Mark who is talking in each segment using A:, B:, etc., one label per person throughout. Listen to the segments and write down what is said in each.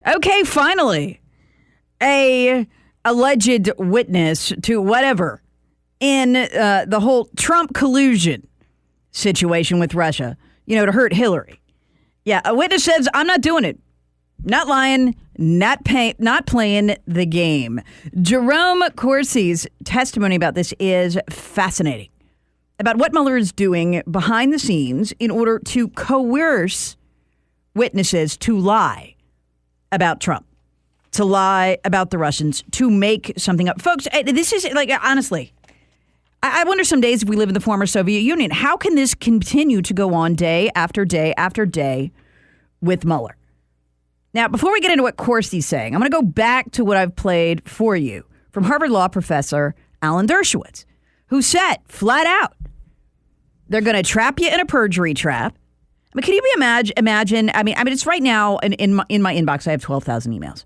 A: Okay, finally, a alleged witness to whatever in the whole Trump collusion situation with Russia, to hurt Hillary. Yeah, a witness says, I'm not doing it. Not lying, not playing the game. Jerome Corsi's testimony about this is fascinating. About what Mueller is doing behind the scenes in order to coerce witnesses to lie about Trump, to lie about the Russians, to make something up. Folks, this is honestly, I wonder some days if we live in the former Soviet Union, how can this continue to go on day after day after day with Mueller? Now, before we get into what Corsi's saying, I'm going to go back to what I've played for you from Harvard Law professor Alan Dershowitz, who said flat out, they're going to trap you in a perjury trap. I mean, can you imagine? I mean, it's right now in my inbox. I have 12,000 emails.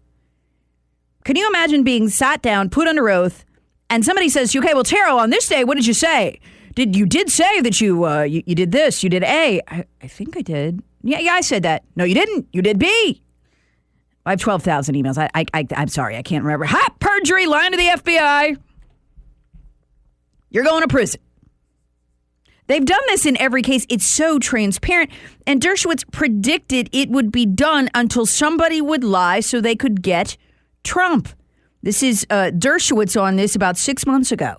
A: Can you imagine being sat down, put under oath, and somebody says, "Okay, well, Taro, on this day, what did you say? You did say that you did this, you did A. I think I did. Yeah, I said that. No, you didn't. You did B." I have 12,000 emails. I'm sorry, I can't remember. Hot perjury, lying to the FBI. You're going to prison. They've done this in every case. It's so transparent. And Dershowitz predicted it would be done until somebody would lie so they could get Trump. This is Dershowitz on this about 6 months ago.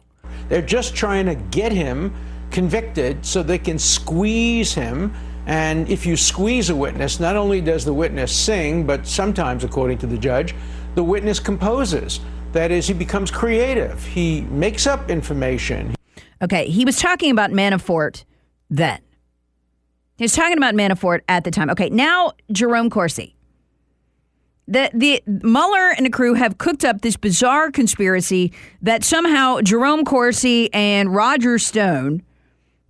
B: They're just trying to get him convicted so they can squeeze him. And if you squeeze a witness, not only does the witness sing, but sometimes, according to the judge, the witness composes. That is, he becomes creative. He makes up information.
A: Okay, he was talking about Manafort then. He was talking about Manafort at the time. Okay, now Jerome Corsi. The Mueller and the crew have cooked up this bizarre conspiracy that somehow Jerome Corsi and Roger Stone,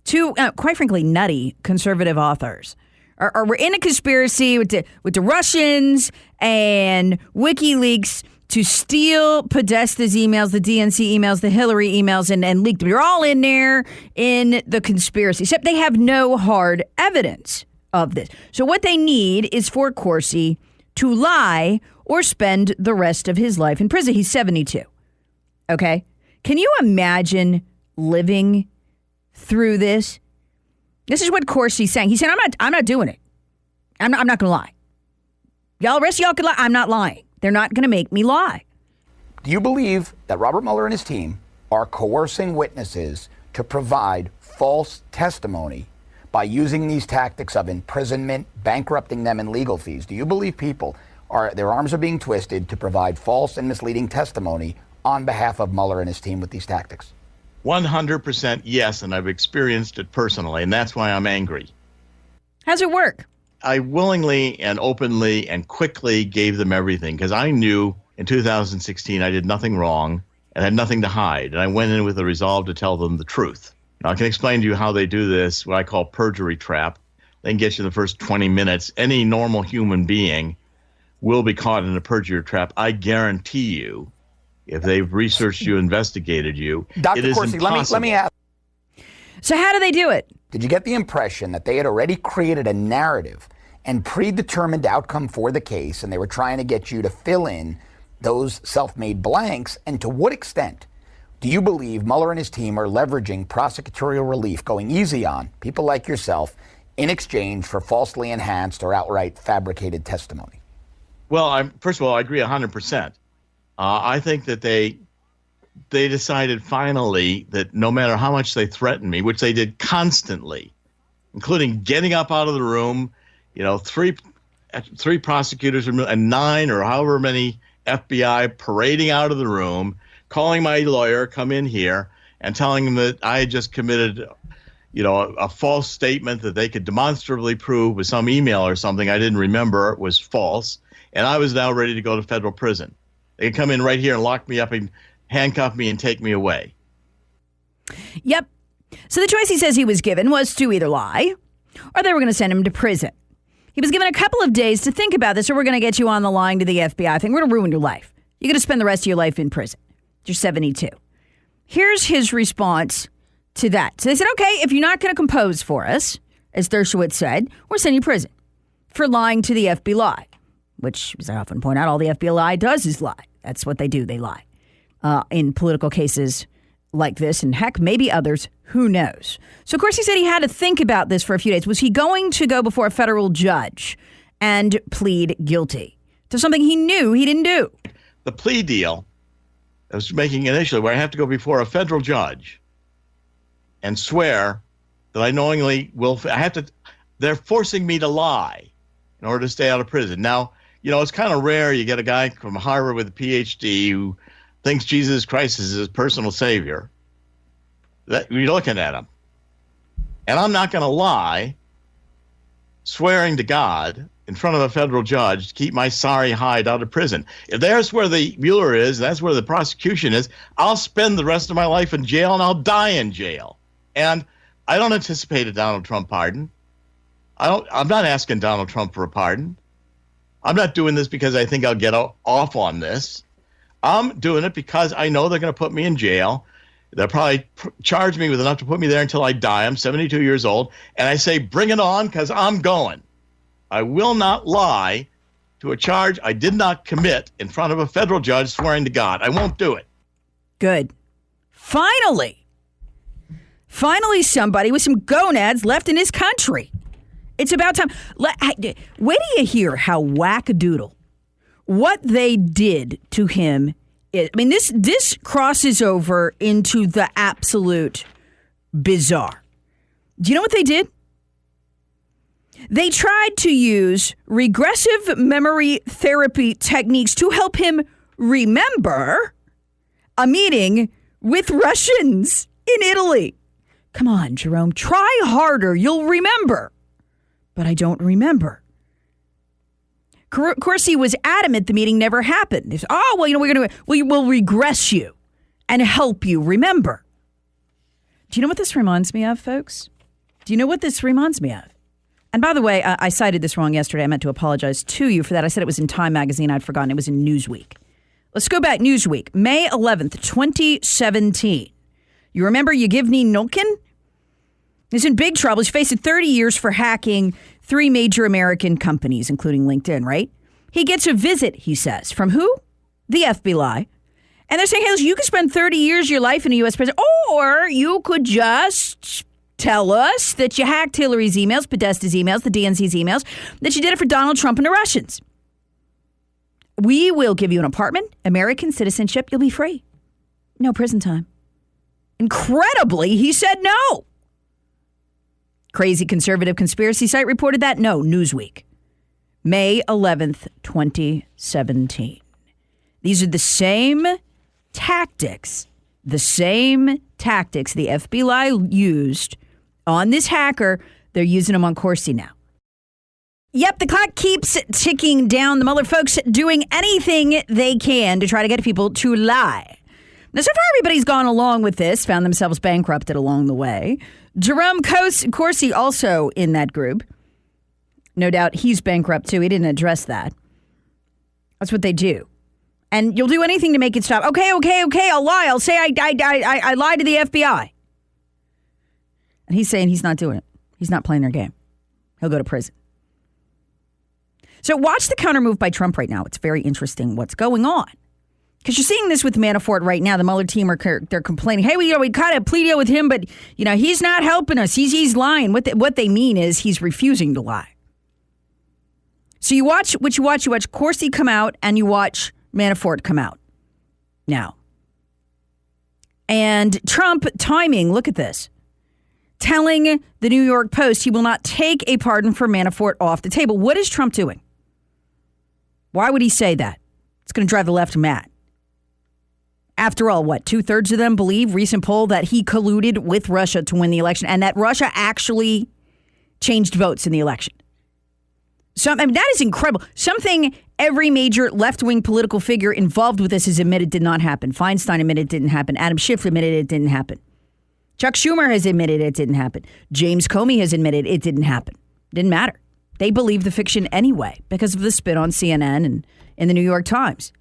A: two, quite frankly, nutty conservative authors, are in a conspiracy with the Russians and WikiLeaks to steal Podesta's emails, the DNC emails, the Hillary emails, and leak them. You're all in there in the conspiracy, except they have no hard evidence of this. So what they need is for Corsi to lie or spend the rest of his life in prison. He's 72. Okay? Can you imagine living through this? This is what Corsi's saying. He said, I'm not doing it. I'm not going to lie. Y'all, rest of y'all can lie. I'm not lying. They're not going to make me lie.
C: Do you believe that Robert Mueller and his team are coercing witnesses to provide false testimony by using these tactics of imprisonment, bankrupting them in legal fees? Do you believe their arms are being twisted to provide false and misleading testimony on behalf of Mueller and his team with these tactics?
D: 100% yes, and I've experienced it personally, and that's why I'm angry.
A: How's it work?
D: I willingly and openly and quickly gave them everything because I knew in 2016 I did nothing wrong and had nothing to hide, and I went in with a resolve to tell them the truth. Now, I can explain to you how they do this, what I call perjury trap. They can get you in the first 20 minutes. Any normal human being will be caught in a perjury trap. I guarantee you, if they've researched you, investigated you,
C: Dr.
D: it is
C: Corsi,
D: impossible.
C: let me ask.
A: So how do they do it?
C: Did you get the impression that they had already created a narrative and predetermined outcome for the case, and they were trying to get you to fill in those self-made blanks? And to what extent do you believe Mueller and his team are leveraging prosecutorial relief, going easy on people like yourself in exchange for falsely enhanced or outright fabricated testimony?
D: Well, first of all, I agree 100%. I think that they decided finally that no matter how much they threatened me, which they did constantly, including getting up out of the room, three prosecutors and 9 or however many FBI parading out of the room, calling my lawyer, come in here, and telling them that I had just committed, a false statement that they could demonstrably prove with some email or something I didn't remember was false, and I was now ready to go to federal prison. They could come in right here and lock me up and handcuff me and take me away.
A: Yep. So the choice he says he was given was to either lie or they were going to send him to prison. He was given a couple of days to think about this, or we're going to get you on the line to the FBI thing. We're going to ruin your life. You're going to spend the rest of your life in prison. You're 72. Here's his response to that. So they said, okay, if you're not going to compose for us, as Dershowitz said, we're sending you to prison for lying to the FBI. which, as I often point out, all the FBI does is lie. That's what they do. They lie in political cases like this, and heck, maybe others. Who knows? So, of course, he said he had to think about this for a few days. Was he going to go before a federal judge and plead guilty to something he knew he didn't do?
D: The plea deal I was making initially, where I have to go before a federal judge and swear that I knowingly will. They're forcing me to lie in order to stay out of prison. Now, it's kind of rare you get a guy from Harvard with a PhD who thinks Jesus Christ is his personal savior. That you're looking at him. And I'm not going to lie, swearing to God in front of a federal judge to keep my sorry hide out of prison. If there's where the Mueller is, that's where the prosecution is, I'll spend the rest of my life in jail and I'll die in jail. And I don't anticipate a Donald Trump pardon. I'm not asking Donald Trump for a pardon. I'm not doing this because I think I'll get off on this. I'm doing it because I know they're going to put me in jail. They'll probably charge me with enough to put me there until I die. I'm 72 years old. And I say, bring it on, because I'm going. I will not lie to a charge I did not commit in front of a federal judge swearing to God. I won't do it.
A: Good. Finally, somebody with some gonads left in his country. It's about time. Wait till you hear how wackadoodle what they did to him is. I mean, this crosses over into the absolute bizarre. Do you know what they did? They tried to use regressive memory therapy techniques to help him remember a meeting with Russians in Italy. Come on, Jerome, try harder. You'll remember. But I don't remember. Corsi was adamant the meeting never happened. We'll regress you and help you remember. Do you know what this reminds me of, folks? Do you know what this reminds me of? And by the way, I cited this wrong yesterday. I meant to apologize to you for that. I said it was in Time magazine. I'd forgotten it was in Newsweek. Let's go back. Newsweek, May 11th, 2017. You remember Yevgeny Nolkin? He's in big trouble. He's facing 30 years for hacking 3 major American companies, including LinkedIn, right? He gets a visit, he says, from who? The FBI. And they're saying, hey, listen, you could spend 30 years of your life in a U.S. prison, or you could just tell us that you hacked Hillary's emails, Podesta's emails, the DNC's emails, that you did it for Donald Trump and the Russians. We will give you an apartment, American citizenship, you'll be free. No prison time. Incredibly, he said no. Crazy conservative conspiracy site reported that? No, Newsweek. May 11th, 2017. These are the same tactics the FBI used on this hacker. They're using them on Corsi now. Yep, the clock keeps ticking down. The Mueller folks doing anything they can to try to get people to lie. Now, so far, everybody's gone along with this, found themselves bankrupted along the way. Jerome Corsi also in that group. No doubt he's bankrupt, too. He didn't address that. That's what they do. And you'll do anything to make it stop. Okay, I'll lie. I'll say I lied to the FBI. And he's saying he's not doing it. He's not playing their game. He'll go to prison. So watch the counter move by Trump right now. It's very interesting what's going on. Because you're seeing this with Manafort right now. The Mueller team they're complaining, hey, we got a plea deal with him, but he's not helping us. He's lying. What they mean is he's refusing to lie. So you watch Corsi come out and you watch Manafort come out now. And Trump timing, look at this. Telling the New York Post he will not take a pardon for Manafort off the table. What is Trump doing? Why would he say that? It's going to drive the left mad. After all, 2/3 of them believe, recent poll, that he colluded with Russia to win the election and that Russia actually changed votes in the election. That is incredible. Something every major left-wing political figure involved with this has admitted did not happen. Feinstein admitted it didn't happen. Adam Schiff admitted it didn't happen. Chuck Schumer has admitted it didn't happen. James Comey has admitted it didn't happen. Didn't matter. They believe the fiction anyway because of the spin on CNN and in the New York Times.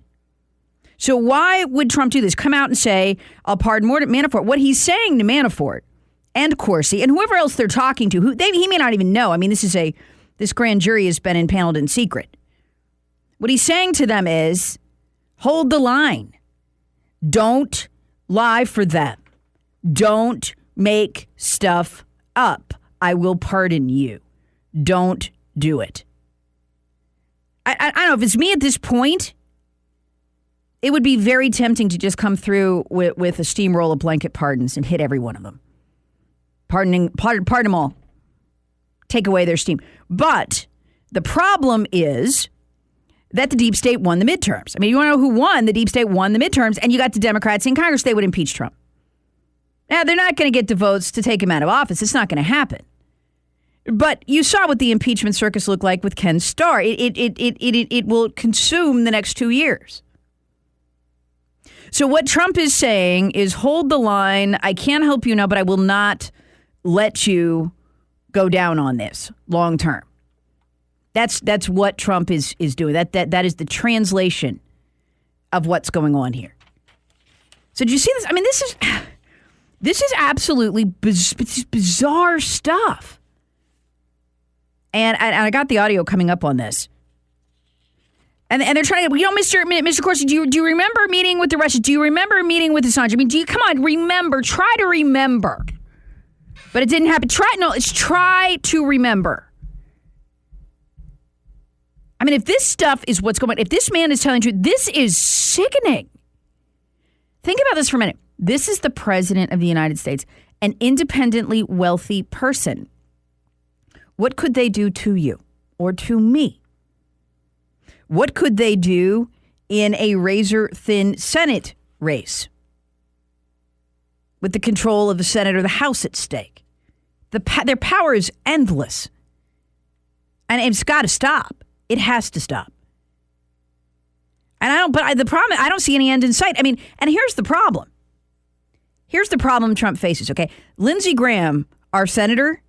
A: So why would Trump do this? Come out and say, I'll pardon Manafort. What he's saying to Manafort and Corsi and whoever else they're talking to, he may not even know. I mean, this grand jury has been impaneled in secret. What he's saying to them is, hold the line. Don't lie for them. Don't make stuff up. I will pardon you. Don't do it. I don't know, if it's me at this point, it would be very tempting to just come through with a steamroll of blanket pardons and hit every one of them. Pardon them all. Take away their steam. But the problem is that the deep state won the midterms. I mean, you want to know who won? The deep state won the midterms, and you got the Democrats in Congress. They would impeach Trump. Now, they're not going to get the votes to take him out of office. It's not going to happen. But you saw what the impeachment circus looked like with Ken Starr. It will consume the next 2 years. So what Trump is saying is, hold the line. I can't help you now, but I will not let you go down on this long term. That's what Trump is doing. That is the translation of what's going on here. So did you see this? I mean, this is absolutely bizarre stuff. And I got the audio coming up on this. And they're trying to, Mr. Corsi, do you remember meeting with the Russians? Do you remember meeting with Assange? I mean, come on, remember, try to remember. But it didn't happen. Try to remember. I mean, if this stuff is what's going on, if this man is telling you, this is sickening. Think about this for a minute. This is the president of the United States, an independently wealthy person. What could they do to you or to me? What could they do in a razor-thin Senate race with the control of the Senate or the House at stake? Their power is endless. And it's got to stop. It has to stop. And the problem, I don't see any end in sight. I mean, and here's the problem. Here's the problem Trump faces, okay? Lindsey Graham, our senator,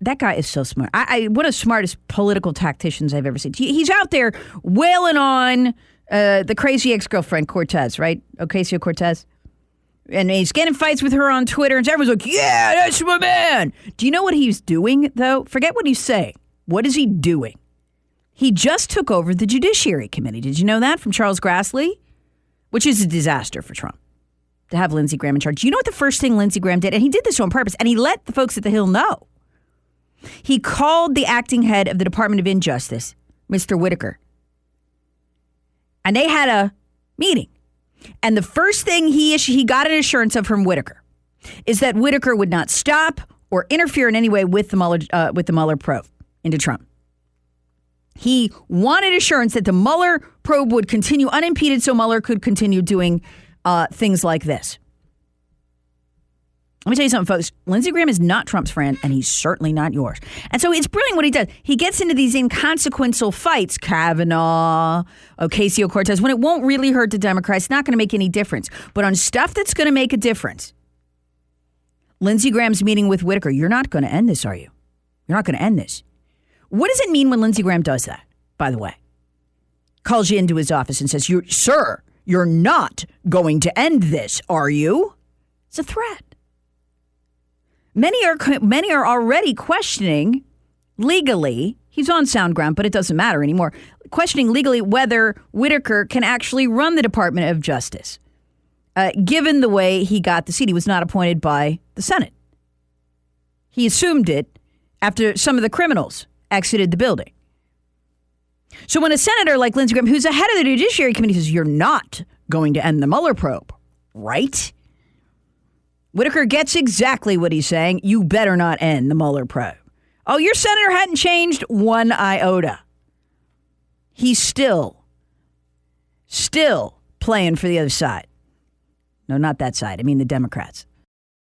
A: that guy is so smart. One of the smartest political tacticians I've ever seen. He's out there wailing on the crazy ex-girlfriend, Cortez, right? Ocasio-Cortez. And he's getting fights with her on Twitter, and everyone's like, yeah, that's my man. Do you know what he's doing, though? Forget what he's saying. What is he doing? He just took over the Judiciary Committee. Did you know that, from Charles Grassley? Which is a disaster for Trump, to have Lindsey Graham in charge. You know what the first thing Lindsey Graham did? And he did this on purpose, and he let the folks at the Hill know. He called the acting head of the Department of Injustice, Mr. Whitaker, and they had a meeting. And the first thing he got an assurance of from Whitaker is that Whitaker would not stop or interfere in any way with the Mueller probe into Trump. He wanted assurance that the Mueller probe would continue unimpeded so Mueller could continue doing things like this. Let me tell you something, folks. Lindsey Graham is not Trump's friend, and he's certainly not yours. And so it's brilliant what he does. He gets into these inconsequential fights, Kavanaugh, Ocasio-Cortez, when it won't really hurt the Democrats. It's not going to make any difference. But on stuff that's going to make a difference, Lindsey Graham's meeting with Whitaker, you're not going to end this, are you? You're not going to end this. What does it mean when Lindsey Graham does that, by the way? Calls you into his office and says, Sir, you're not going to end this, are you? It's a threat. Many are already questioning legally, he's on sound ground, but it doesn't matter anymore, questioning legally whether Whitaker can actually run the Department of Justice, given the way he got the seat. He was not appointed by the Senate. He assumed it after some of the criminals exited the building. So when a senator like Lindsey Graham, who's the head of the Judiciary Committee, says, you're not going to end the Mueller probe, right? Whitaker gets exactly what he's saying. You better not end the Mueller probe. Oh, your senator hadn't changed one iota. He's still playing for the other side. No, not that side. I mean the Democrats.